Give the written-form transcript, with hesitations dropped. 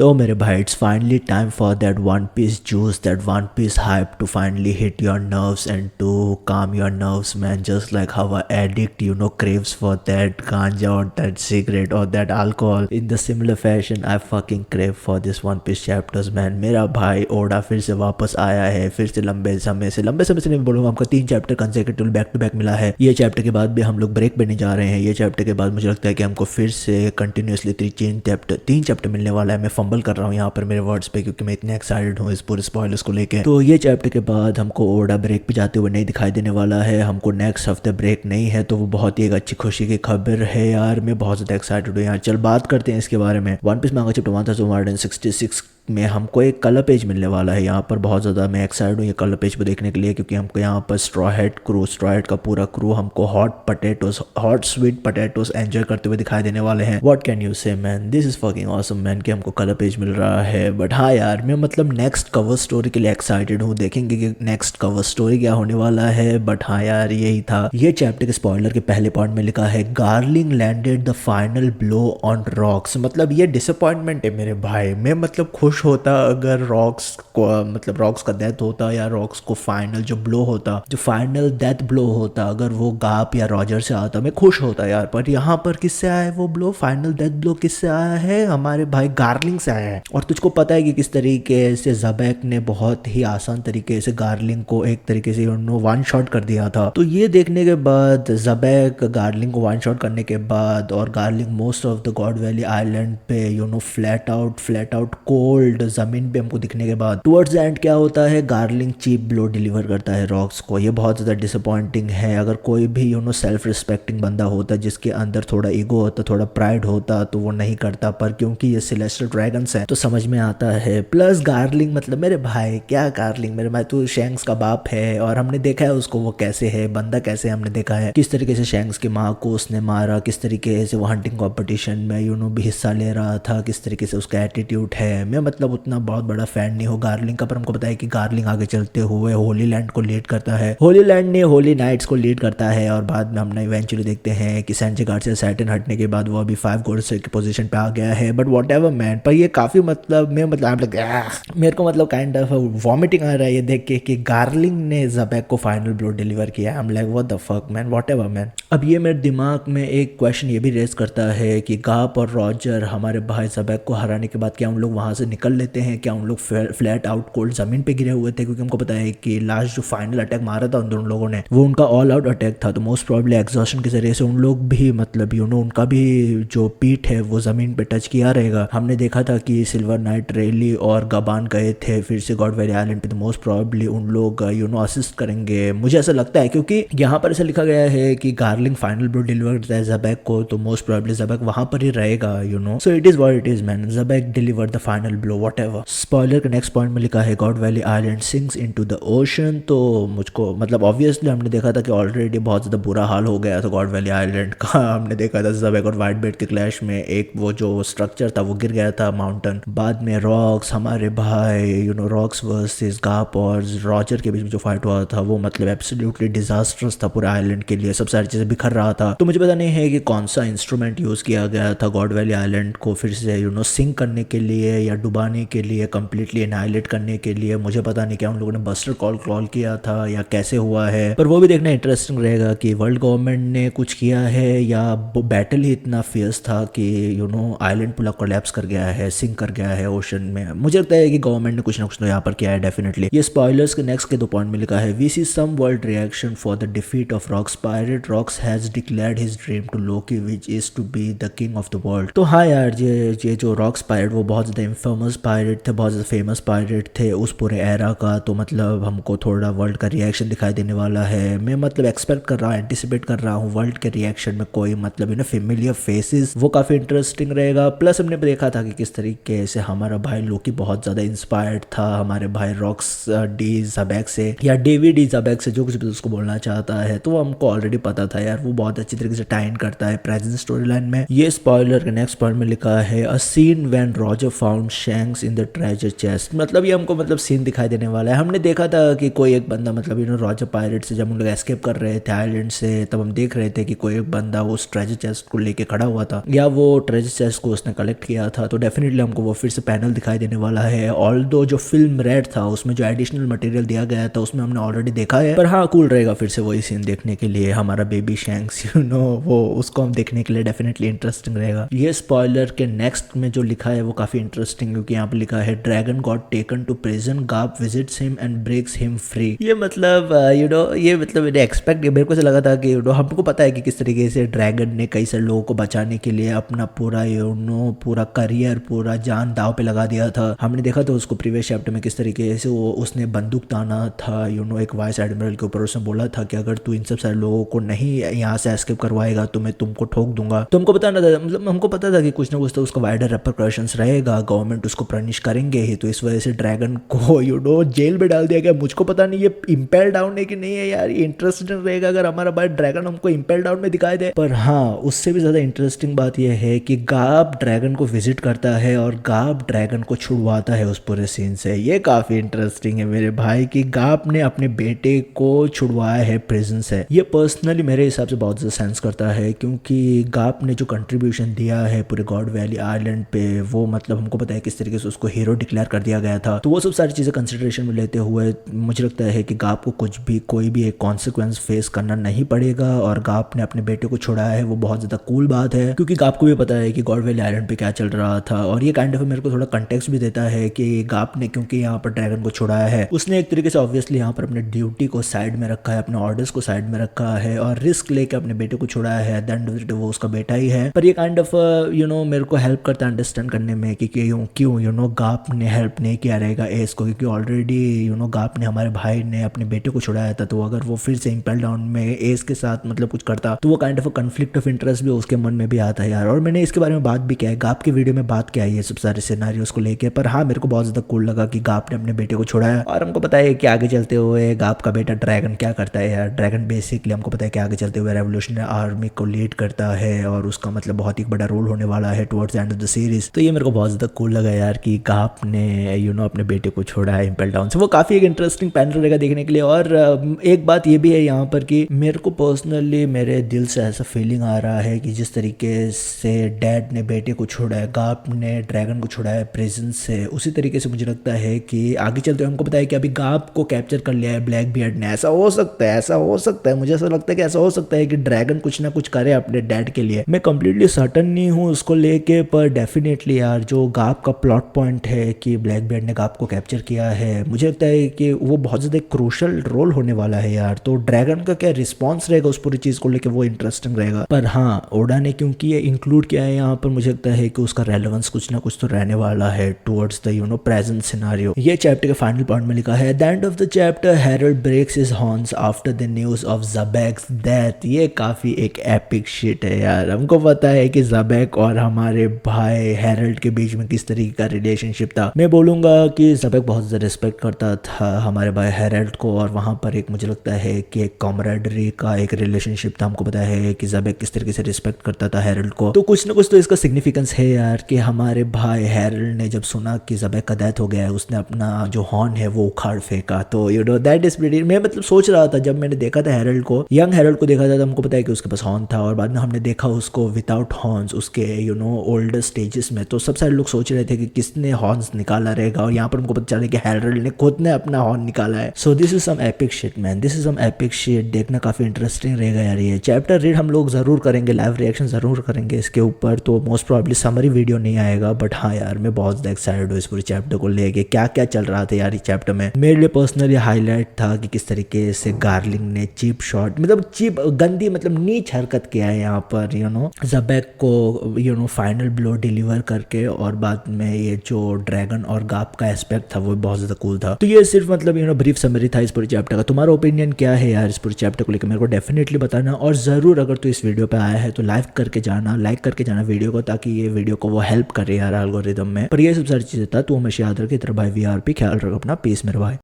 तो मेरे भाई it's finally time for that One Piece juice, that One Piece hype to finally hit your nerves and to calm your nerves, man. Just like how a addict, craves for that ganja or that cigarette or that alcohol. In the similar fashion, I fucking crave for this One Piece chapters, man. मेरा भाई Voda फिर से वापस आया है, फिर से लंबे समय से नहीं बोलूँगा, हमको 3 chapter consecutive back to back मिला है। ये चैप्टर के बाद भी हम लोग ब्रेक पे नहीं जा रहे हैं। ये चैप्टर के बाद मुझे लगता है कि हमको फिर से कंटिन्यूसली 3 चैप्टर मिलने वाला है। मैं फंबल कर रहा हूँ यहाँ पर मेरे वर्ड्स पे, क्योंकि मैं इतने एक्साइटेड हूँ इस पूरे स्पॉयलर्स को लेके। तो ये चैप्टर के बाद हमको ओडा ब्रेक पे जाते हुए नहीं दिखाई देने वाला है। हमको नेक्स्ट हफ्ते ब्रेक नहीं है, तो वो बहुत ही एक अच्छी खुशी की खबर है यार। मैं बहुत ज़्यादा एक्साइटेड हूँ यार। चल बात करते हैं इसके बारे में। वन पीस मांगा चैप्टर 1166 में हमको एक कलर पेज मिलने वाला है। यहाँ पर बहुत ज़्यादा मैं एक्साइटेड हूँ ये कलर पेज को देखने के लिए, क्योंकि हमको यहाँ पर स्ट्रॉ हेड का पूरा क्रू हमको हॉट स्वीट पटेटोस एंजॉय करते हुए दिखाई देने वाले हैं। व्हाट कैन यू से man, this is fucking awesome man कि हमको कलर पेज मिल रहा है। बट हाँ यार, मैं मतलब नेक्स्ट कवर स्टोरी के लिए एक्साइटेड हूँ। देखेंगे कि नेक्स्ट कवर स्टोरी क्या होने वाला है। बट हाँ यार, यही था। ये चैप्टर के स्पॉइलर के पहले पॉइंट में लिखा है Garling landed the final blow on Rocks. मतलब ये डिसअपॉइंटमेंट है मेरे भाई। मैं मतलब खुश होता अगर रॉक्स का डेथ होता, या रॉक्स को फाइनल जो ब्लो होता, जो फाइनल डेथ ब्लो होता, अगर वो गाप या रॉजर से आता, मैं खुश होता यार। पर यहाँ पर किससे आया है वो ब्लो? फाइनल डेथ ब्लो किससे आया है? हमारे भाई गार्लिंग से आया है। और तुझको पता है कि किस तरीके से ज़बैक ने बहुत ही आसान तरीके से गार्लिंग को एक तरीके से वन शॉट कर दिया था। तो ये देखने के बाद, ज़बैक गार्लिंग को वन शॉट करने के बाद, और Garling most of the God Valley island पे फ्लैट आउट कोल्ड जमीन पे हमको दिखने के बाद, टुवर्ड्स द एंड क्या होता है, गार्लिंग चीप ब्लो डिलीवर करता है रॉक्स को। ये बहुत ज़्यादा डिसअपॉइंटिंग है। अगर कोई भी सेल्फ रिस्पेक्टिंग बंदा होता, जिसके अंदर थोड़ा ईगो होता, थोड़ा प्राइड होता, तो वो नहीं करता। पर क्योंकि ये सेलेस्टियल ड्रैगन्स है तो समझ में आता है। प्लस गार्लिंग मतलब मेरे भाई, क्या गार्लिंग मेरे भाई, तू शैंक्स का बाप है और हमने देखा है उसको वो कैसे है, बंदा कैसे है। हमने देखा है किस तरीके से शैंक्स की माँ को उसने मारा, किस तरीके से वो हंटिंग कॉम्पिटिशन में भी हिस्सा ले रहा था, किस तरीके से उसका एटीट्यूड है। मैं मतलब उतना बहुत बड़ा फैन नहीं हूँ गार्लिंग का, पर हमको पता है कि गार्लिंग आगे चलते हुए होली लैंड को लीड करता है, होली लैंड ने होली नाइट्स को लीड करता है। और बाद में हमने इवेंचुअली देखते हैं कि सैंजे गार्ड से सैटन हटने के बाद वो अभी 5 गोल्ड की पोजीशन पे आ गया है। बट वॉट एवर मैन, पर ये काफी मेरे को मतलब काइंड ऑफ वॉमिटिंग आ रहा है ये देख के कि गार्लिंग ने ज़बैक को फाइनल ब्लो डिलीवर किया। I am like what the fuck man, what ever man. अब ये मेरे दिमाग में एक क्वेश्चन ये भी रेज करता है कि गाप और रॉजर हमारे भाई ज़बैक को हराने के बाद क्या उन लोग वहां से निकल लेते हैं? क्या उन लोग फ्लैट आउट कोल्ड जमीन पे गिरे हुए थे? क्योंकि हमको पता है कि लास्ट जो फाइनल अटैक मारा था उन दोनों लोगों ने, वो उनका ऑल आउट अटैक था। तो मोस्ट प्रॉब्ली एग्जॉस्शन के जरिए से उन लोग भी मतलब उनका भी जो पीठ है वो जमीन पे टच किया रहेगा। हमने देखा था कि सिल्वर नाइट रेली और गबान गए थे फिर से गॉड वैली आइलैंड पे, तो मोस्ट प्रॉब्ली उन लोग असिस्ट करेंगे, मुझे ऐसा लगता है। क्योंकि यहाँ पर ऐसा लिखा गया है कि गार्लिंग फाइनल ब्लो डिलीवर करता है ज़बैक को, तो मोस्ट प्रॉब्ली ज़बैक वहां पर ही रहेगा। So it is what it is man, Xebec deliver the final blow whatever. Spoiler के नेक्स्ट पॉइंट में लिखा है God Valley island sinks into the ocean. तो मुझको मतलब ऑब्वियसली हमने देखा था कि ऑलरेडी बहुत ज़्यादा बुरा हाल हो गया था गॉड वैली आइलैंड का। हमने देखा था ज़बैक और व्हाइट बेड के क्लैश में एक वो जो स्ट्रक्चर था वो गिर गया था, माउंटेन। बाद में रॉक्स हमारे भाई रॉक्स वर्सेस गाप और रॉजर के बीच में जो फाइट हुआ था वो मतलब एब्सोल्युटली डिजास्टर्स था पूरे आइलैंड के लिए। सब सारी चीजें बिखर रहा था। तो मुझे पता नहीं है कि कौन सा इंस्ट्रूमेंट यूज किया गया था गॉड वैली आइलैंड को फिर से सिंक करने के लिए, या डुबाने के लिए, कंप्लीटली एनाइलेट करने के लिए। मुझे पता नहीं क्या उन लोगों ने बस्टर कॉल किया था या कैसे हुआ है, पर वो भी देखना इंटरेस्टिंग रहेगा कि वर्ल्ड गवर्नमेंट ने कुछ किया है या बैटल ही इतना फियर्स था कि आइलैंड पूरा कोलैप्स कर गया है, सिंक कर गया है ओशन में। मुझे लगता है कि गवर्नमेंट ने कुछ ना कुछ तो यहाँ पर किया है डेफिनेटली। ये स्पॉयलर्स के नेक्स्ट के 2 पॉइंट में लिखा है we see some world reaction for the defeat of Rocks pirate. Rocks has declared his dream to Loki which is to be the king of the world. तो हाँ यार, ये जो रॉक्स पायरेट वो बहुत ज्यादा इंफेमस पायरेट थे, बहुत ज्यादा फेमस पायरेट थे उस पूरे एरा का। तो मतलब हमको थोड़ा वर्ल्ड का रिएक्शन दिखाई देने वाला है। मैं मतलब एक्सपेक्ट कर रहा हूँ, एंटिसिपेट कर रहा हूँ वर्ल्ड के रिएक्शन में कोई मतलब फेमिलियर फेसेस, वो काफी इंटरेस्टिंग रहेगा। प्लस हमने देखा था कि किस तरीके से हमारा भाई लोकी बहुत ज्यादा इंस्पायर्ड था हमारे भाई रॉक्स डी ज़बैक से, या डेविड डी ज़बैक से, जो कुछ भी उसको बोलना चाहता है। तो वो हमको ऑलरेडी पता था यार, वो बहुत अच्छी तरीके से टाइन करता है प्रेजेंट स्टोरी लाइन में। ये स्पॉइलर के नेक्स्ट पॉइंट में लिखा है a scene when Roger found Shanks Shanks in the treasure chest. मतलब ये हमको मतलब सीन दिखाई देने वाला है। हमने देखा था कि कोई एक बंदा मतलब रॉजर पायरेट से जब हम लोग एस्केप कर रहे थे आइलैंड से, तब हम देख रहे थे कि कोई एक बंदा वो उस ट्रेजर चेस्ट को लेके खड़ा हुआ था या वो ट्रेजर चेस्ट को उसने कलेक्ट किया था। तो डेफिनेटली हमको वो फिर से पैनल दिखाई देने वाला है। ऑल्दो जो फिल्म रेड था उसमें जो एडिशनल मटेरियल दिया गया था उसमें हमने ऑलरेडी देखा है, पर हाँ कूल रहेगा फिर से वही सीन देखने के लिए। हमारा बेबी शैंक्स वो उसको हम देखने के लिए डेफिनेटली इंटरेस्टिंग रहेगा। ये स्पॉइलर के नेक्स्ट में जो लिखा है वो काफी इंटरेस्टिंग, क्योंकि यहाँ पे लिखा है dragon got taken to prison, gap visits him and breaks him free. ये मतलब ये मतलब मैंने एक्सपेक्ट, मेरे को से लगा था कि हमको पता है कि किस तरीके से ड्रैगन ने कई सारे लोगों को बचाने के लिए अपना पूरा पूरा करियर, पूरा जान दाव पे लगा दिया था। हमने देखा था उसको प्रीवियस चैप्टर में किस तरीके से वो उसने बंदूक ताना था एक वाइस एडमिरल के ऊपर। उसने बोला था कि अगर तू इन सब सारे लोगों को नहीं यहाँ से एस्केप करवाएगा तो मैं तुमको ठोक दूंगा। तो हमको पता ना था, मतलब हमको पता था कि कुछ ना कुछ तो उसका वाइडर रेपरकशंस रहेगा, गवर्नमेंट उसको पनिश करेंगे ही। तो इस वजह से ड्रैगन को जेल में डाल दिया गया। मुझको पता नहीं ये इम्पेल डाउन है कि नहीं है यार, ये इंटरेस्टिंग रहेगा अगर हमारा भाई ड्रैगन हमको इम्पेल डाउन में दिखाई दे। पर हाँ उससे भी ज्यादा इंटरेस्टिंग बात यह है कि गाप ड्रैगन को विजिट करता है और गाप ड्रैगन को छुड़वाता है उस पूरे सीन से। ये काफी इंटरेस्टिंग है मेरे भाई कि गाप ने अपने बेटे को छुड़वाया है प्रिजन से। ये पर्सनली मेरे हिसाब से बहुत ज्यादा सेंस करता है, क्योंकि गाप ने जो कंट्रीब्यूशन दिया है पूरे गॉड वैली आइलैंड पे, वो मतलब हमको पता है किस तरीके से उसको हीरो डिक्लेयर कर दिया गया था। तो वो सब सारी चीजें कंसिडरेशन में लेते हुए मुझे लगता है कि गाप को कोई भी एक कॉन्सिक्वेंस फेस करना नहीं पड़ेगा और गाप ने अपने बेटे को छुड़ाया है। वो बहुत ज्यादा कूल बात है, क्योंकि गाप को भी पता है कि गॉड वैली आइलैंड पे क्या चल रहा था। और ये काइंड ऑफ मेरे को थोड़ा कंटेक्स्ट भी देता है कि गाप ने क्योंकि यहाँ पर ड्रैगन को छुड़ाया है, उसने एक तरीके से ऑब्वियसली यहाँ पर अपने ड्यूटी को साइड में रखा है, अपने ऑर्डर्स को साइड में रखा है और रिस्क लेके अपने बेटे को छुड़ाया है। At the end of the day वो उसका बेटा ही है। पर ये काइंड ऑफ मेरे को हेल्प करता है अंडरस्टैंड करने में कि क्यों गाप ने हेल्प नहीं किया रहेगा एस को, क्योंकि ऑलरेडी गाप ने हमारे भाई ने अपने बेटे को छुड़ाया था। तो अगर वो फिर से इम्पेल डाउन में एस के साथ मतलब कुछ करता तो वो kind of conflict of interest भी उसके मन में भी आता है यार। और मैंने इसके बारे में बात भी किया है, गाप की वीडियो में बात किया है ये सब सारे सिनेरियोस को लेके। पर हाँ मेरे को बहुत ज्यादा कूल लगा कि गाप ने अपने बेटे को छुड़ाया। और हमको पता है कि आगे चलते हुए गाप का बेटा ड्रैगन क्या करता है यार। ड्रैगन बेसिकली हमको पता है कि आगे चलते हुए रेवोल्यूशनरी आर्मी को लीड करता है और उसका मतलब बहुत ही बड़ा रोल होने वाला है towards the end of the series. तो ये मेरे को बहुत ज्यादा कूल लगा यार कि गाप ने अपने बेटे को छोड़ा है इम्पेल डाउन से। वो काफी एक इंटरेस्टिंग पैनल रहेगा देखने के लिए। और एक बात ये भी है यहाँ पर कि मेरे को पर्सनली मेरे दिल से ऐसा फीलिंग आ रहा है कि जिस तरीके से डैड ने बेटे को छोड़ा है, गाप ने ड्रैगन को छोड़ा है प्रिजन से, उसी तरीके से मुझे लगता है कि आगे चलते हुए हमको पता है कि अभी गाप को कैप्चर कर लिया है ब्लैक बियर्ड ने। ऐसा हो सकता है मुझे ऐसा लगता है कि ऐसा हो सकता है कि ड्रैगन कुछ ना कुछ करे अपने डैड के लिए। मैं कंप्लीटली सर्टन नहीं हूँ उसको लेके, पर डेफिनेटली यार जो गाप का प्लॉट पॉइंट है कि ब्लैक बियर्ड ने गाप को कैप्चर किया है, मुझे लगता है कि वो बहुत ज्यादा क्रूशल रोल होने वाला है यार। तो ड्रैगन का क्या रिस्पॉन्स रहेगा उस पूरी चीज को लेके वो इंटरेस्टिंग रहेगा। पर हाँ ओडा ने क्योंकि ये इंक्लूड किया है यहाँ पर, मुझे लगता है कि उसका रेलेवेंस कुछ ना कुछ तो रहने वाला है टुवर्ड्स द प्रेजेंट सिनेरियो। ये चैप्टर के फाइनल पार्ट में लिखा है, the end of the chapter Harald breaks his horns after the news of Xebec's death. ये काफी एक एपिक शिट है यार। हमको पता है कि ज़बेक और हमारे भाई हैरोल्ड के बीच में किस तरीके का रिलेशनशिप था। मैं बोलूंगा कि ज़बेक बहुत ज्यादा रिस्पेक्ट करता था हमारे भाई हैरोल्ड को, और वहां पर एक मुझे लगता है कि एक कॉमरेडरी का एक रिलेशनशिप था। हमको पता है कि ज़बेक किस तरीके से रिस्पेक्ट करता था हैरोल्ड को। तो कुछ ना कुछ तो इसका सिग्निफिकेंस है यार कि हमारे भाई हैरोल्ड ने जब सुना कि ज़बेक का डेथ हो गया है, उसने अपना जो हॉर्न है वो उखाड़ फेंका। तो दैट इज प्रीटी। मैं मतलब सोच रहा था जब मैंने देखा था हैरोल्ड को, यंग हैरोल्ड को देखा था, तो हमको पता है कि उसके पास हॉर्न था, और बाद में हमने देखा उसको विदाउट हॉर्न्स उसके ओल्डर स्टेजेस में। तो सब सारे लोग सोच रहे थे कि किसने हॉर्न्स निकाला रहेगा, और यहाँ पर हमको पता चला कि हैरोल्ड ने खुद ने अपना हॉर्न निकाला है। So this is some epic shit man, this is some epic shit. देखना काफी इंटरेस्टिंग रहेगा यार। ये चैप्टर रीड हम लोग जरूर करेंगे, लाइव रिएक्शन जरूर करेंगे इसके ऊपर। तो मोस्ट प्रोबेबली समरी वीडियो नहीं आएगा, बट हाँ यार मैं बहुत ज्यादा एक्साइटेड हूँ इस पूरे चैप्टर को लेके। क्या क्या चल रहा था यार इस चैप्टर में, मेरे लिए पर्सनली हाईलाइट था कि किस तरीके से गार्लिंग ने चीप शॉट, मतलब चीप गंदी मतलब नीच हरकत किया है यहाँ पर ज़बेक को फाइनल ब्लो डिलीवर करके, और बाद में ये जो ड्रैगन और गाप का एस्पेक्ट था वो बहुत ज्यादा कूल था। तो ये सिर्फ मतलब ब्रीफ समरी था इस पूरे चैप्टर का। तुम्हारा ओपिनियन क्या है यार इस पूरे चैप्टर को लेकर, मेरे को डेफिनेटली बताना। और जरूर अगर तू इस वीडियो पे आया है तो लाइक करके जाना वीडियो को, ताकि ये वीडियो को वो हेल्प करे यार एल्गोरिदम में। पर ये सब सारी चीजें था, तू हमेशा याद रखे। तेरा भाई वीआरपी, ख्याल रख अपना, पीस मेरे भाई।